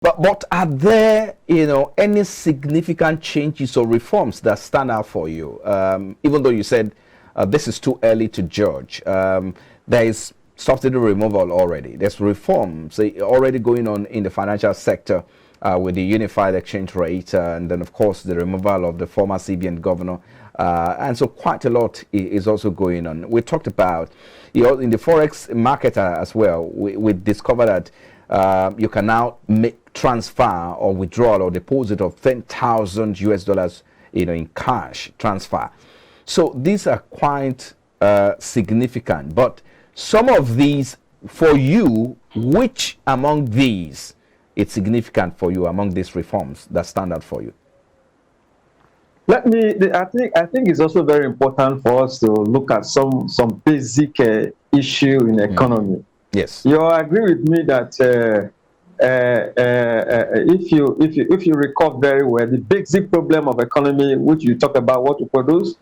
But are there, any significant changes or reforms that stand out for you? Even though you said this is too early to judge, there is subsidy removal already. There's reforms already going on in the financial sector with the unified exchange rate, and then of course the removal of the former CBN governor, and so quite a lot is also going on. We talked about, in the forex market as well. We discovered that you can now make transfer or withdrawal or deposit of 10,000 US dollars, in cash transfer. So these are quite significant. But some of these, for you, which among these it's significant for you among these reforms that stand out for you? I think it's also very important for us to look at some basic issue in the economy. Yes. You agree with me that if you recall very well, the basic problem of economy, which you talk about, what to produce,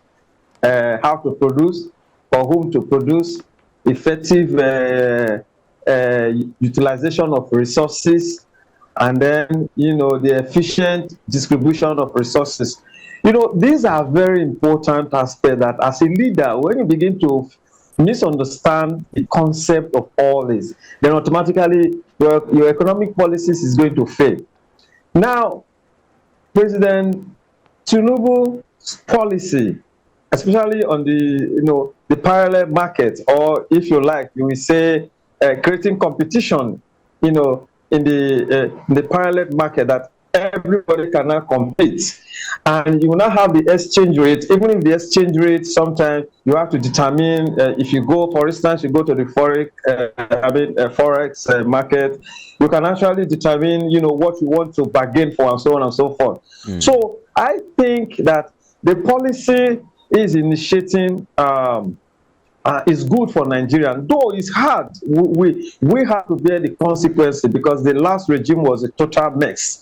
how to produce, for whom to produce, effective utilization of resources, and then the efficient distribution of resources. These are very important aspects that, as a leader, when you begin to misunderstand the concept of all this, then automatically your economic policies is going to fail. Now, President Tinubu's policy, especially on the parallel market, or if you like, you will say creating competition, in the parallel market, that everybody cannot compete, and you will not have the exchange rate. Even if the exchange rate, sometimes you have to determine, if you go, for instance, you go to the forex market, you can actually determine what you want to bargain for, and so on and so forth. So I think that the policy is initiating is good for Nigeria, though it's hard. We have to bear the consequences, because the last regime was a total mess.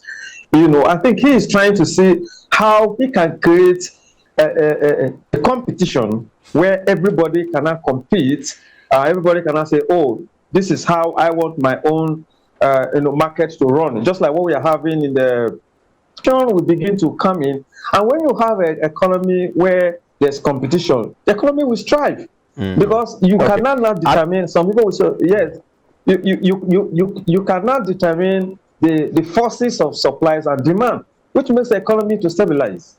I think he is trying to see how he can create a competition where everybody cannot compete. Everybody cannot say, "Oh, this is how I want my own market to run." Just like what we are having in the will begin to come in, and when you have an economy where there's competition, the economy will strive, because you cannot now determine. Some people will say, "Yes, you cannot determine the forces of supplies and demand, which makes the economy to stabilize."